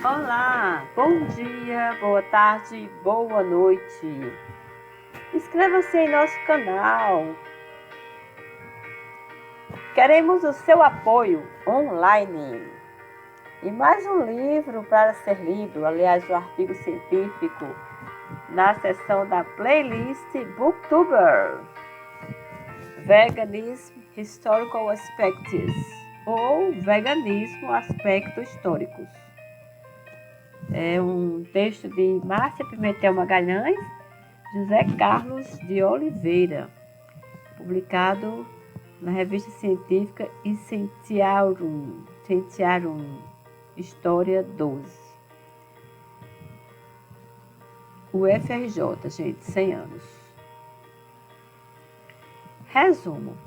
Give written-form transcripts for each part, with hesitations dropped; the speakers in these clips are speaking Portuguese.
Olá, bom dia, boa tarde, boa noite. Inscreva-se em nosso canal. Queremos o seu apoio online. E mais um livro para ser lido, aliás, um artigo científico, na seção da playlist Booktuber. Veganism Historical Aspects, ou Veganismo Aspectos Históricos. É um texto de Márcia Pimentel Magalhães, José Carlos de Oliveira, publicado na revista científica Scientiarum, História 12. O FRJ, gente, 100 anos. Resumo.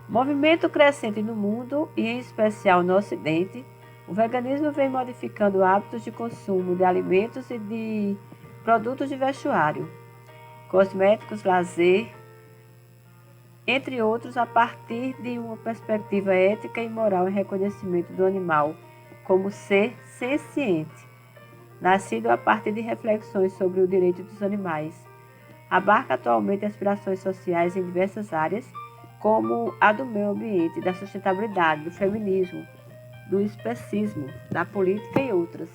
Movimento crescente no mundo e em especial no Ocidente, o veganismo vem modificando hábitos de consumo de alimentos e de produtos de vestuário, cosméticos, lazer, entre outros, a partir de uma perspectiva ética e moral em reconhecimento do animal como ser senciente, nascido a partir de reflexões sobre o direito dos animais. Abarca atualmente aspirações sociais em diversas áreas, como a do meio ambiente, da sustentabilidade, do feminismo, do especismo, da política e outras.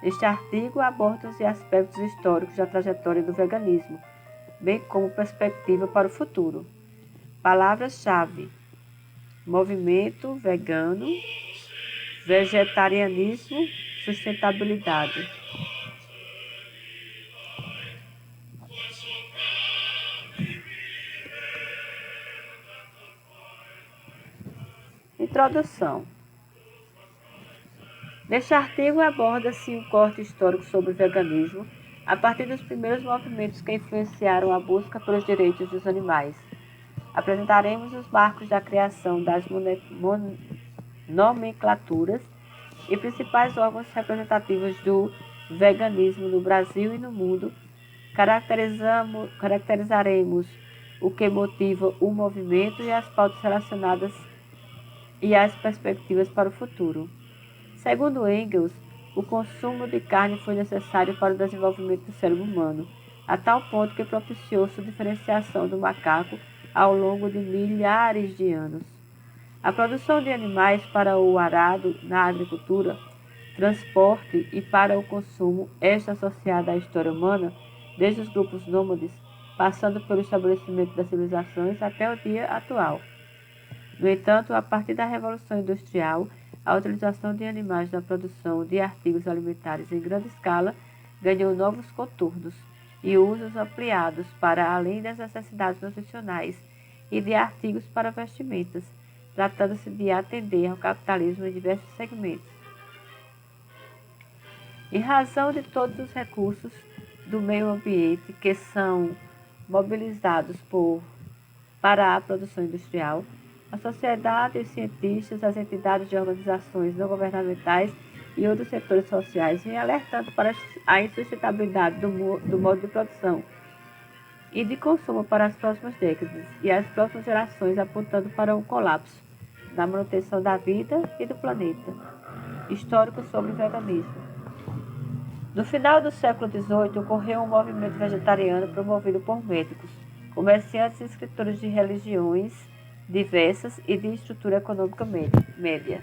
Este artigo aborda os aspectos históricos da trajetória do veganismo, bem como perspectiva para o futuro. Palavras-chave: movimento vegano, vegetarianismo, sustentabilidade. Introdução. Neste artigo aborda-se um corte histórico sobre o veganismo, a partir dos primeiros movimentos que influenciaram a busca pelos direitos dos animais. Apresentaremos os marcos da criação das nomenclaturas e principais órgãos representativos do veganismo no Brasil e no mundo. Caracterizaremos o que motiva o movimento e as pautas relacionadas e as perspectivas para o futuro. Segundo Engels, o consumo de carne foi necessário para o desenvolvimento do cérebro humano, a tal ponto que propiciou sua diferenciação do macaco ao longo de milhares de anos. A produção de animais para o arado na agricultura, transporte e para o consumo está associada à história humana, desde os grupos nômades, passando pelo estabelecimento das civilizações até o dia atual. No entanto, a partir da Revolução Industrial, a utilização de animais na produção de artigos alimentares em grande escala ganhou novos contornos e usos ampliados para além das necessidades nutricionais e de artigos para vestimentas, tratando-se de atender ao capitalismo em diversos segmentos. Em razão de todos os recursos do meio ambiente que são mobilizados para a produção industrial, a sociedade, os cientistas, as entidades de organizações não governamentais e outros setores sociais vêm alertando para a insustentabilidade do modo de produção e de consumo para as próximas décadas e as próximas gerações, apontando para um colapso da manutenção da vida e do planeta. Histórico sobre o veganismo. No final do século XVIII, ocorreu um movimento vegetariano promovido por médicos, comerciantes e escritores de religiões diversas e de estrutura econômica média.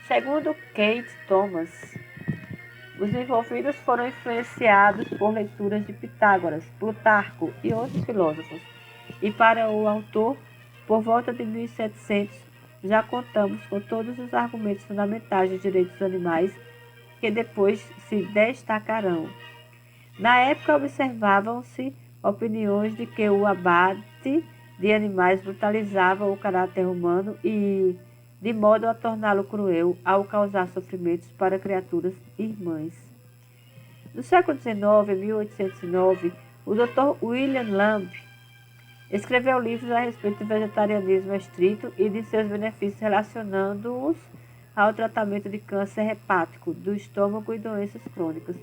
Segundo Kate Thomas, os envolvidos foram influenciados por leituras de Pitágoras, Plutarco e outros filósofos, e para o autor, por volta de 1700, já contamos com todos os argumentos fundamentais dos direitos dos animais que depois se destacarão. Na época, observavam-se opiniões de que o abate de animais brutalizava o caráter humano e de modo a torná-lo cruel ao causar sofrimentos para criaturas irmãs. No século XIX, em 1809, o Dr. William Lamb escreveu livros a respeito do vegetarianismo estrito e de seus benefícios, relacionando-os ao tratamento de câncer hepático do estômago e doenças crônicas.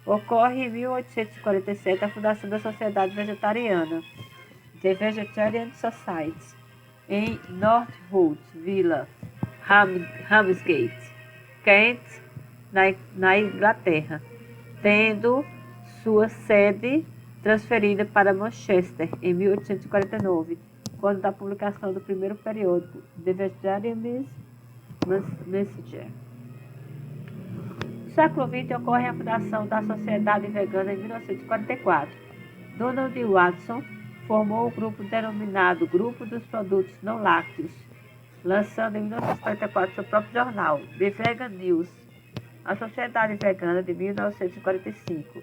Ocorre em 1847 a fundação da Sociedade Vegetariana, The Vegetarian Society, em Northwood Villa, Ramsgate. Kent, na Inglaterra, tendo sua sede transferida para Manchester em 1849, quando da publicação do primeiro periódico The Vegetarian Messenger. No século XX ocorre a fundação da Sociedade Vegana em 1944. Donald Watson formou o grupo denominado Grupo dos Produtos Não Lácteos, lançando em 1944 seu próprio jornal, The Vegan News, a Sociedade Vegana de 1945.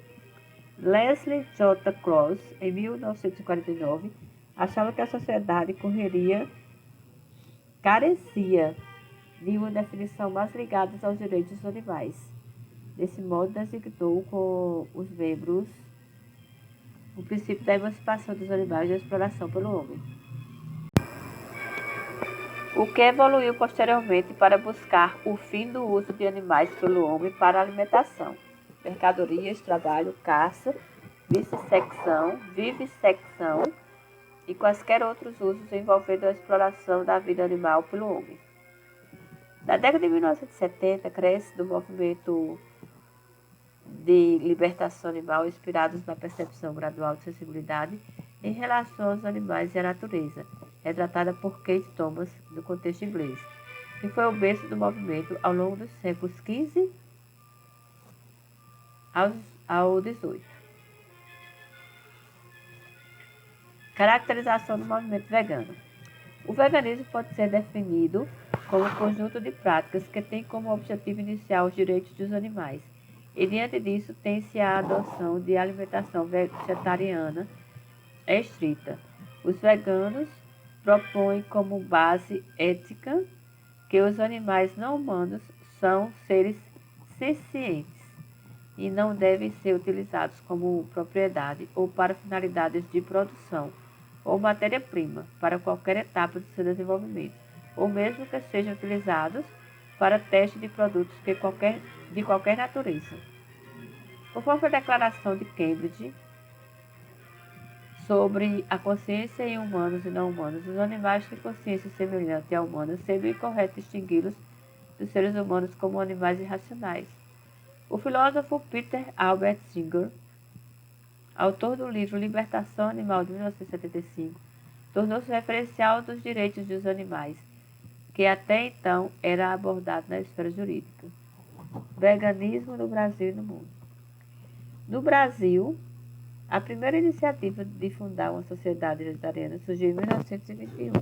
Leslie J. Cross, em 1949, achava que a sociedade carecia de uma definição mais ligada aos direitos dos animais. Desse modo, designou com os membros o princípio da emancipação dos animais e da exploração pelo homem, o que evoluiu posteriormente para buscar o fim do uso de animais pelo homem para alimentação, mercadorias, trabalho, caça, vivissecção e quaisquer outros usos envolvendo a exploração da vida animal pelo homem. Na década de 1970, cresce do movimento de libertação animal inspirados na percepção gradual de sensibilidade em relação aos animais e à natureza, retratada por Kate Thomas no contexto inglês, que foi o berço do movimento ao longo dos séculos XV ao XVIII. Caracterização do movimento vegano. O veganismo pode ser definido como um conjunto de práticas que tem como objetivo inicial os direitos dos animais, e diante disso tem-se a adoção de alimentação vegetariana estrita. Os veganos propõem como base ética que os animais não humanos são seres sencientes e não devem ser utilizados como propriedade ou para finalidades de produção ou matéria-prima para qualquer etapa de seu desenvolvimento, ou mesmo que sejam utilizados para teste de produtos de qualquer natureza. Conforme a Declaração de Cambridge sobre a consciência em humanos e não humanos, os animais têm consciência semelhante à humana, sendo incorreto distingui-los dos seres humanos como animais irracionais. O filósofo Peter Albert Singer, autor do livro Libertação Animal de 1975, tornou-se referencial dos direitos dos animais, que até então era abordado na esfera jurídica. Veganismo no Brasil e no mundo. No Brasil, a primeira iniciativa de fundar uma sociedade vegetariana surgiu em 1921.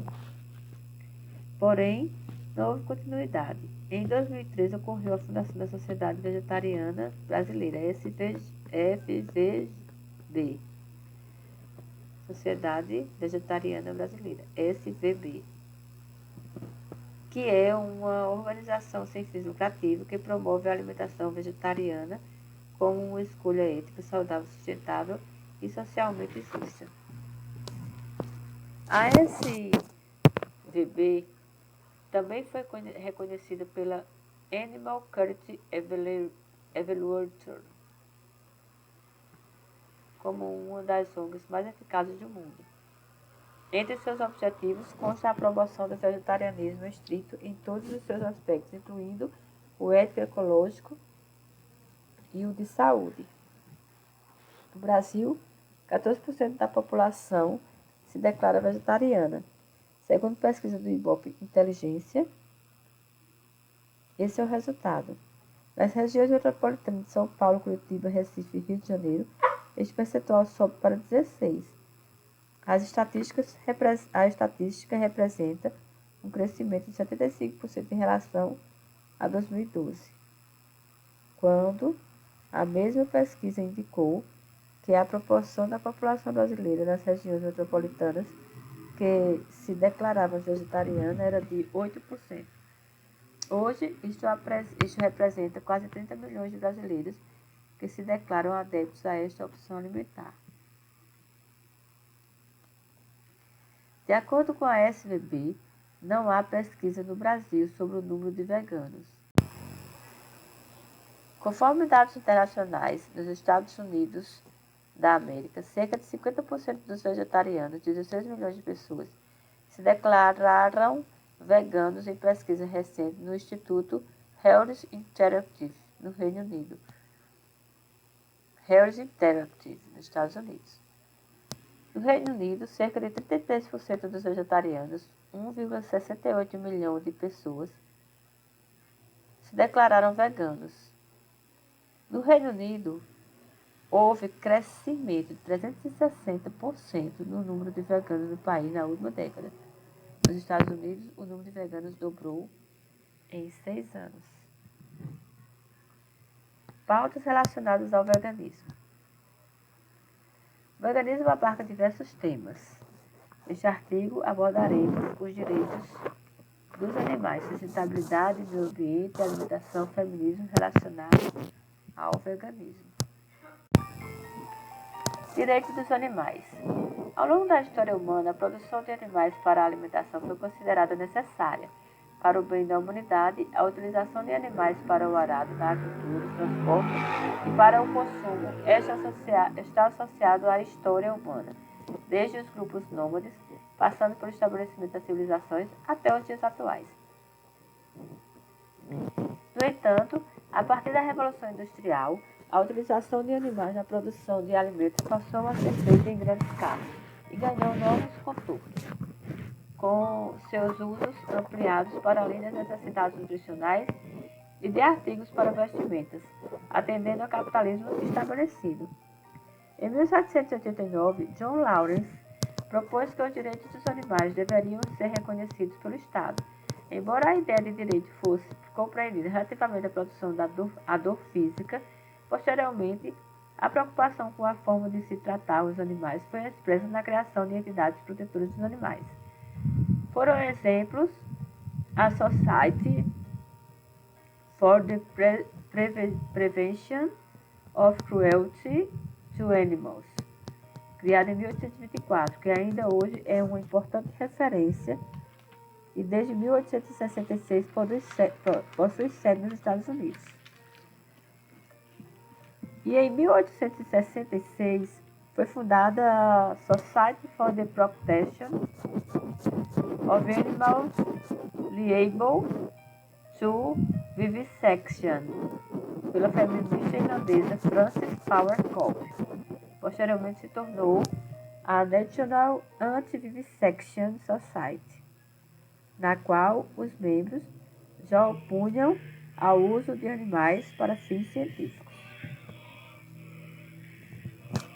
Porém, não houve continuidade. Em 2013 ocorreu a fundação da Sociedade Vegetariana Brasileira, SVB. Sociedade Vegetariana Brasileira, SVB, que é uma organização sem fins lucrativos que promove a alimentação vegetariana como uma escolha ética, saudável, sustentável e socialmente justa. A SVB também foi reconhecida pela Animal Cruelty Evaluator como uma das ONGs mais eficazes do mundo. Entre seus objetivos consta a promoção do vegetarianismo estrito em todos os seus aspectos, incluindo o ético ecológico e o de saúde. No Brasil, 14% da população se declara vegetariana. Segundo pesquisa do Ibope Inteligência, esse é o resultado. Nas regiões metropolitanas de São Paulo, Curitiba, Recife e Rio de Janeiro, este percentual sobe para 16%. A estatística representa um crescimento de 75% em relação a 2012, quando a mesma pesquisa indicou que a proporção da população brasileira nas regiões metropolitanas que se declarava vegetariana era de 8%. Hoje, isto representa quase 30 milhões de brasileiros que se declaram adeptos a esta opção alimentar. De acordo com a SVB, não há pesquisa no Brasil sobre o número de veganos. Conforme dados internacionais, nos Estados Unidos da América, cerca de 50% dos vegetarianos, 16 milhões de pessoas, se declararam veganos em pesquisa recente no Instituto Harris Interactive, no Reino Unido. Harris Interactive, nos Estados Unidos. No Reino Unido, cerca de 33% dos vegetarianos, 1,68 milhão de pessoas, se declararam veganos. No Reino Unido, houve crescimento de 360% no número de veganos no país na última década. Nos Estados Unidos, o número de veganos dobrou em 6 anos. Pautas relacionadas ao veganismo. O veganismo abarca diversos temas. Neste artigo abordaremos os direitos dos animais, sustentabilidade, meio ambiente, alimentação, feminismo relacionado ao veganismo. Direitos dos animais. Ao longo da história humana, a produção de animais para a alimentação foi considerada necessária. Para o bem da humanidade, a utilização de animais para o arado na agricultura, transporte e para o consumo está associado à história humana, desde os grupos nômades, passando pelo estabelecimento das civilizações até os dias atuais. No entanto, a partir da Revolução Industrial, a utilização de animais na produção de alimentos passou a ser feita em grande escala e ganhou novos contornos, com seus usos ampliados para além das necessidades nutricionais e de artigos para vestimentas, atendendo ao capitalismo estabelecido. Em 1789, John Lawrence propôs que os direitos dos animais deveriam ser reconhecidos pelo Estado. Embora a ideia de direito fosse compreendida relativamente à produção da dor física, posteriormente, a preocupação com a forma de se tratar os animais foi expressa na criação de entidades protetoras dos animais. Foram exemplos a Society for the Prevention of Cruelty to Animals, criada em 1824, que ainda hoje é uma importante referência e desde 1866 possui sede nos Estados Unidos. E em 1866 foi fundada a Society for the Protection of Animals Liable to Vivisection, pela feminista irlandesa Frances Power Cobbe. Posteriormente se tornou a National Anti-Vivisection Society, na qual os membros já opunham ao uso de animais para fins científicos.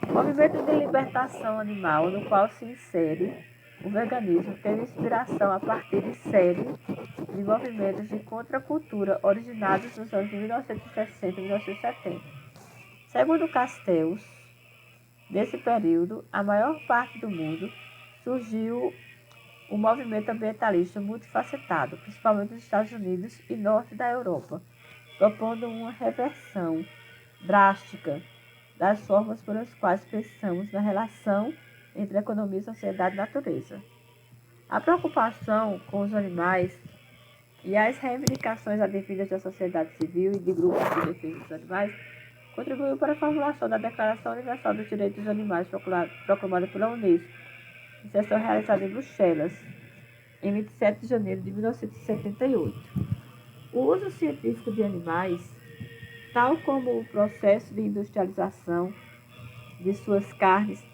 O movimento de libertação animal no qual se insere o veganismo teve inspiração a partir de série de movimentos de contracultura originados nos anos de 1960 e 1970. Segundo Castells, nesse período, a maior parte do mundo surgiu um movimento ambientalista multifacetado, principalmente nos Estados Unidos e norte da Europa, propondo uma reversão drástica das formas pelas quais pensamos na relação entre economia, sociedade e natureza. A preocupação com os animais e as reivindicações advindas da sociedade civil e de grupos de defesa dos animais contribuiu para a formulação da Declaração Universal dos Direitos dos Animais, proclamada pela Unesco, em sessão realizada em Bruxelas, em 27 de janeiro de 1978. O uso científico de animais, tal como o processo de industrialização de suas carnes,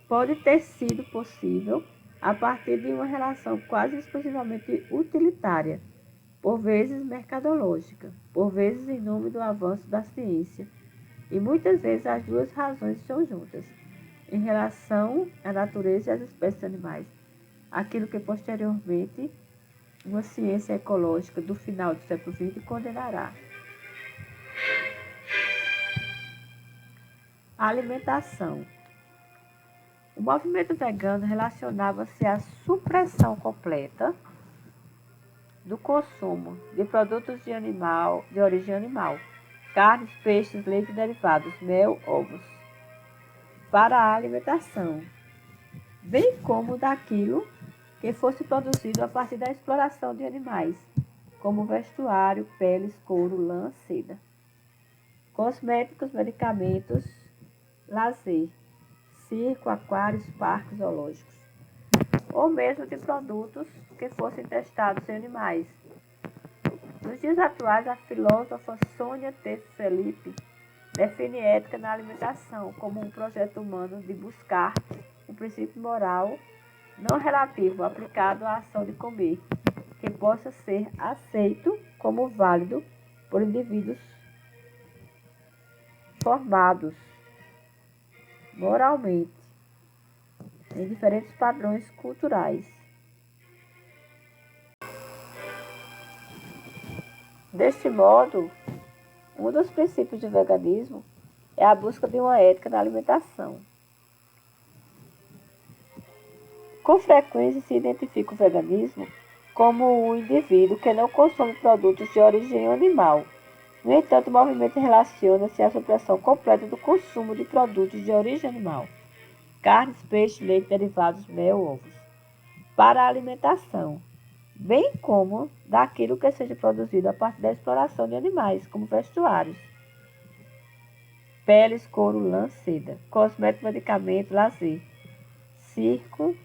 pode ter sido possível a partir de uma relação quase exclusivamente utilitária, por vezes mercadológica, por vezes em nome do avanço da ciência, e muitas vezes as duas razões estão juntas, em relação à natureza e às espécies animais, aquilo que posteriormente uma ciência ecológica do final do século XX condenará. A alimentação. O movimento vegano relacionava-se à supressão completa do consumo de produtos de origem animal, carnes, peixes, leite e derivados, mel, ovos, para a alimentação, bem como daquilo que fosse produzido a partir da exploração de animais, como vestuário, peles, couro, lã, seda, cosméticos, medicamentos, lazer, circo, aquários, parques zoológicos, ou mesmo de produtos que fossem testados em animais, Nos dias atuais, a filósofa Sônia T. Felipe define ética na alimentação como um projeto humano de buscar um princípio moral não relativo aplicado à ação de comer, que possa ser aceito como válido por indivíduos formados moralmente em diferentes padrões culturais. Deste modo, um dos princípios do veganismo é a busca de uma ética na alimentação. Com frequência se identifica o veganismo como um indivíduo que não consome produtos de origem animal. No entanto, o movimento relaciona-se à supressão completa do consumo de produtos de origem animal, carnes, peixe, leite, derivados, mel, ovos, para a alimentação, bem como daquilo que seja produzido a partir da exploração de animais, como vestuários, peles, couro, lã, seda, cosméticos, medicamento, lazer, circo,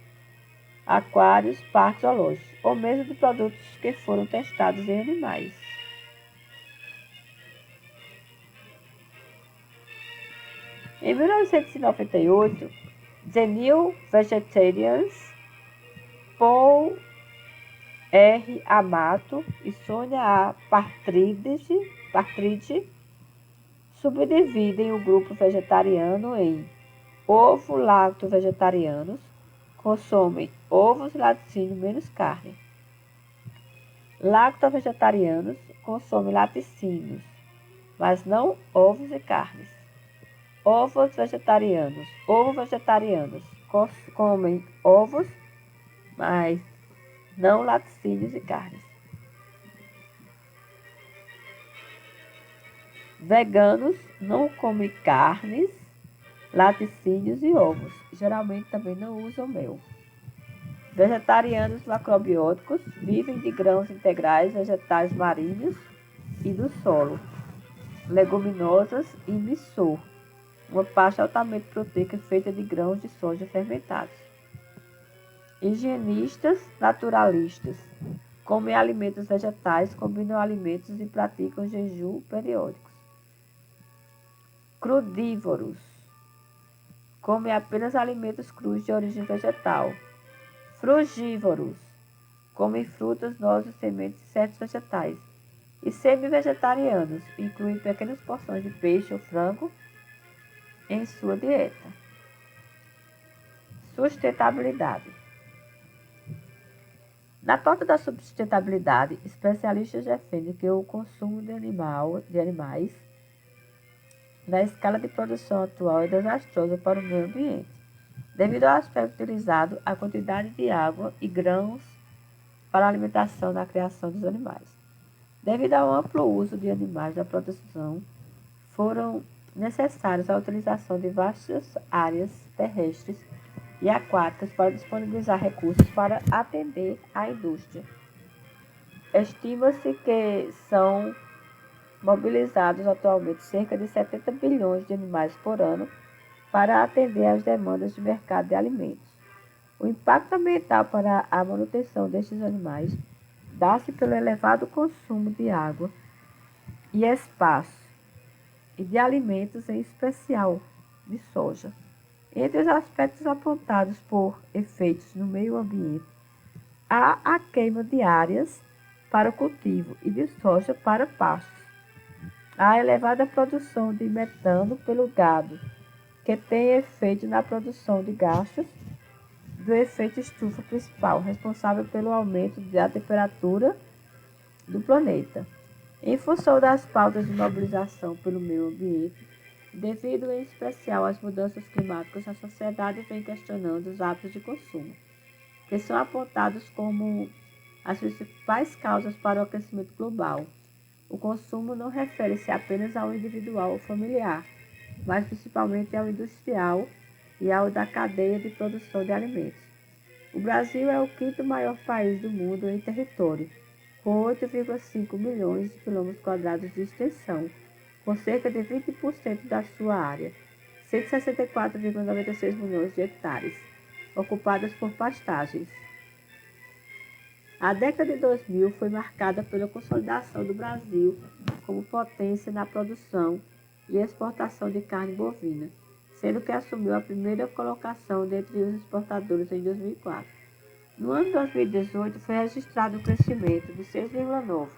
aquários, parques zoológicos, ou mesmo de produtos que foram testados em animais. Em 1998, The New Vegetarians, Paul R. Amato e Sônia A. Partridge subdividem o grupo vegetariano em ovo-lacto-vegetarianos, consomem ovos, laticínios menos carne. Lacto-vegetarianos consomem laticínios, mas não ovos e carnes. Ovo-vegetarianos comem ovos, mas não laticínios e carnes. Veganos não comem carnes, laticínios e ovos. Geralmente também não usam mel. Vegetarianos macrobióticos vivem de grãos integrais, vegetais marinhos e do solo, leguminosas e missô, uma pasta altamente proteica feita de grãos de soja fermentados. Higienistas naturalistas comem alimentos vegetais, combinam alimentos e praticam jejum periódicos. Crudívoros comem apenas alimentos crus de origem vegetal. Frugívoros comem frutas, nozes, sementes e certos vegetais. E semi-vegetarianos incluem pequenas porções de peixe ou frango em sua dieta. Sustentabilidade. Na pauta da sustentabilidade, especialistas defendem que o consumo de animais na escala de produção atual é desastroso para o meio ambiente, devido ao aspecto utilizado, a quantidade de água e grãos para a alimentação na criação dos animais. Devido ao amplo uso de animais na produção, foram necessárias a utilização de vastas áreas terrestres e aquáticas para disponibilizar recursos para atender à indústria. Estima-se que são mobilizados atualmente cerca de 70 bilhões de animais por ano para atender às demandas de mercado de alimentos. O impacto ambiental para a manutenção destes animais dá-se pelo elevado consumo de água e espaço e de alimentos, em especial de soja. Entre os aspectos apontados por efeitos no meio ambiente, há a queima de áreas para o cultivo e de soja para pastos. A elevada produção de metano pelo gado, que tem efeito na produção de gases do efeito estufa principal, responsável pelo aumento da temperatura do planeta. Em função das pautas de mobilização pelo meio ambiente, devido em especial às mudanças climáticas, a sociedade vem questionando os hábitos de consumo, que são apontados como as principais causas para o aquecimento global. O consumo não refere-se apenas ao individual ou familiar, mas principalmente ao industrial e ao da cadeia de produção de alimentos. O Brasil é o quinto maior país do mundo em território, com 8,5 milhões de quilômetros quadrados de extensão, com cerca de 20% da sua área, 164,96 milhões de hectares, ocupadas por pastagens. A década de 2000 foi marcada pela consolidação do Brasil como potência na produção e exportação de carne bovina, sendo que assumiu a primeira colocação dentre os exportadores em 2004. No ano de 2018, foi registrado um crescimento de 6,9%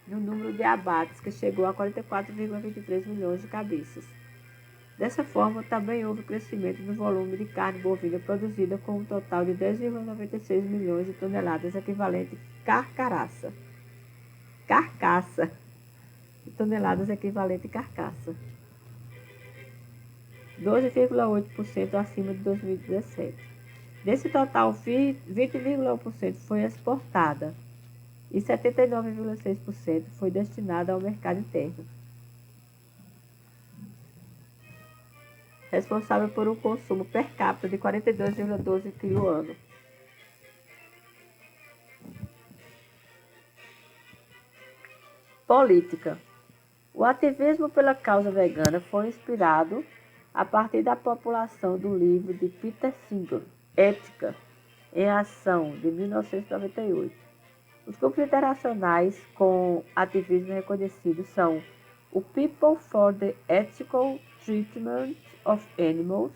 no número de abates, que chegou a 44,23 milhões de cabeças. Dessa forma, também houve crescimento no volume de carne bovina produzida, com um total de 10,96 milhões de toneladas, equivalente carcaça, de toneladas equivalente carcaça, 12,8% acima de 2017. Desse total, 20,1% foi exportada e 79,6% foi destinada ao mercado interno, responsável por um consumo per capita de 42,12 kg ano. Política. O ativismo pela causa vegana foi inspirado a partir da população do livro de Peter Singer, Ética em Ação, de 1998. Os grupos internacionais com ativismo reconhecido são o People for the Ethical Treatment of Animals,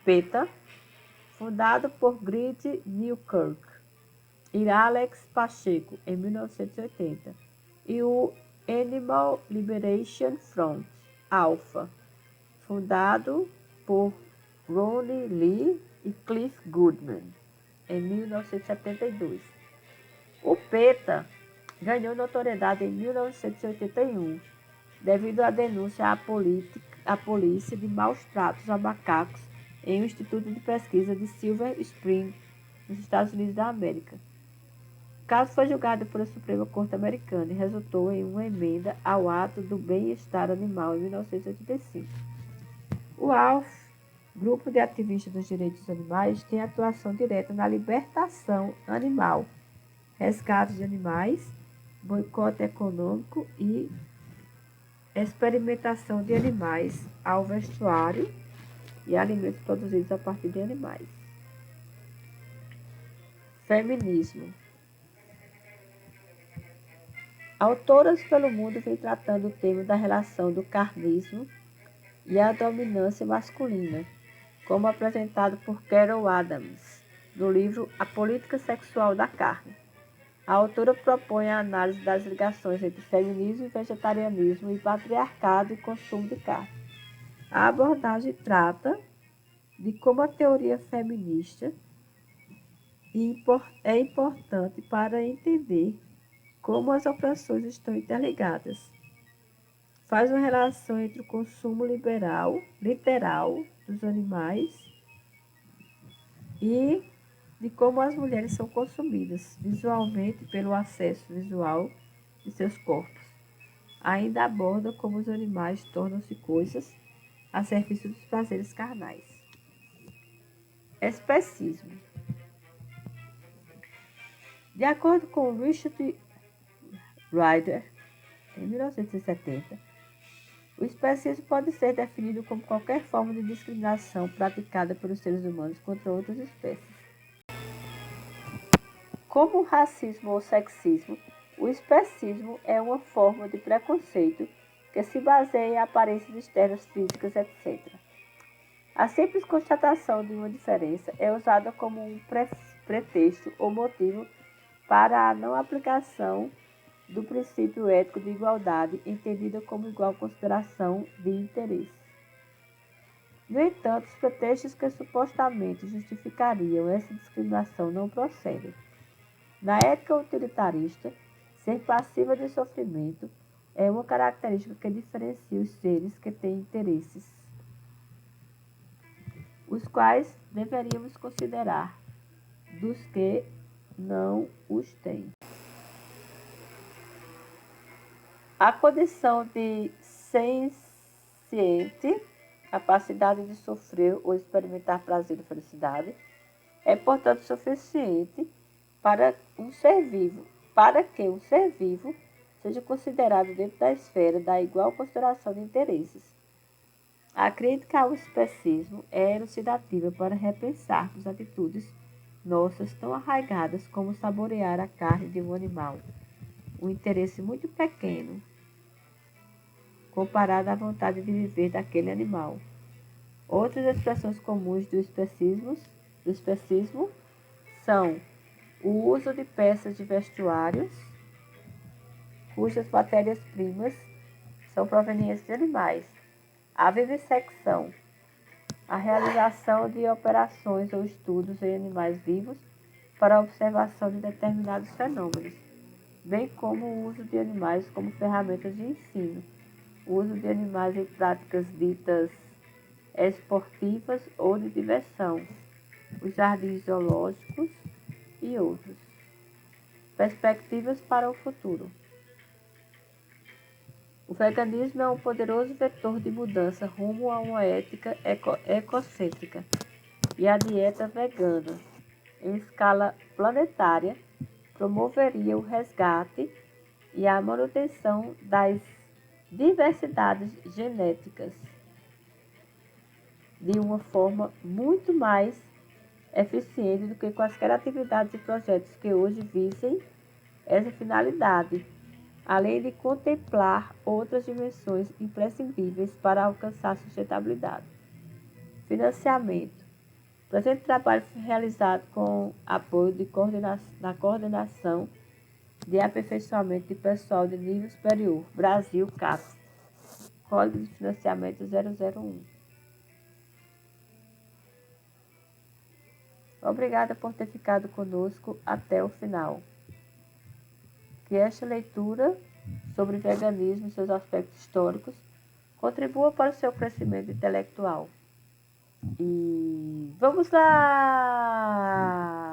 PETA, fundado por Grid Newkirk e Alex Pacheco, em 1980, e o Animal Liberation Front, ALPHA, fundado por Ronnie Lee e Cliff Goodman, em 1972. O PETA ganhou notoriedade em 1981, devido à denúncia à polícia de maus tratos a macacos em um instituto de pesquisa de Silver Spring, nos Estados Unidos da América. O caso foi julgado pela Suprema Corte Americana e resultou em uma emenda ao Ato do Bem-Estar Animal em 1985. O ALF, Grupo de Ativistas dos Direitos dos Animais, tem atuação direta na libertação animal, resgate de animais, boicote econômico e experimentação de animais ao vestuário e alimentos produzidos a partir de animais. Feminismo. Autoras pelo mundo vêm tratando o tema da relação do carnismo e a dominância masculina, como apresentado por Carol Adams, no livro A Política Sexual da Carne. A autora propõe a análise das ligações entre feminismo e vegetarianismo e patriarcado e consumo de carne. A abordagem trata de como a teoria feminista é importante para entender como as opressões estão interligadas. Faz uma relação entre o consumo literal dos animais e de como as mulheres são consumidas visualmente pelo acesso visual de seus corpos. Ainda aborda como os animais tornam-se coisas a serviço dos prazeres carnais. Especismo. De acordo com Richard Ryder, em 1970, o especismo pode ser definido como qualquer forma de discriminação praticada pelos seres humanos contra outras espécies. Como o racismo ou sexismo, o especismo é uma forma de preconceito que se baseia em aparências externas físicas, etc. A simples constatação de uma diferença é usada como um pretexto ou motivo para a não aplicação do princípio ético de igualdade, entendida como igual consideração de interesse. No entanto, os pretextos que supostamente justificariam essa discriminação não procedem. Na ética utilitarista, ser passiva de sofrimento é uma característica que diferencia os seres que têm interesses, os quais deveríamos considerar, dos que não os têm. A condição de senciente, capacidade de sofrer ou experimentar prazer e felicidade, é, portanto, suficiente para que um ser vivo seja considerado dentro da esfera da igual consideração de interesses. A crítica ao especismo é elucidativa para repensarmos atitudes nossas tão arraigadas como saborear a carne de um animal. Um interesse muito pequeno comparado à vontade de viver daquele animal. Outras expressões comuns do especismo são o uso de peças de vestuários, cujas matérias-primas são provenientes de animais, a vivissecção, a realização de operações ou estudos em animais vivos para a observação de determinados fenômenos, bem como o uso de animais como ferramentas de ensino, o uso de animais em práticas ditas esportivas ou de diversão, os jardins zoológicos e outros. Perspectivas para o futuro. O veganismo é um poderoso vetor de mudança rumo a uma ética ecocêntrica, e a dieta vegana, em escala planetária, promoveria o resgate e a manutenção das diversidades genéticas de uma forma muito mais eficiente do que quaisquer atividades e projetos que hoje visem essa finalidade, além de contemplar outras dimensões imprescindíveis para alcançar a sustentabilidade. Financiamento. O presente trabalho foi realizado com apoio da Coordenação de Aperfeiçoamento de Pessoal de Nível Superior, Brasil, CAPES, Código de Financiamento 001. Obrigada por ter ficado conosco até o final. Que esta leitura sobre veganismo e seus aspectos históricos contribua para o seu crescimento intelectual. E vamos lá!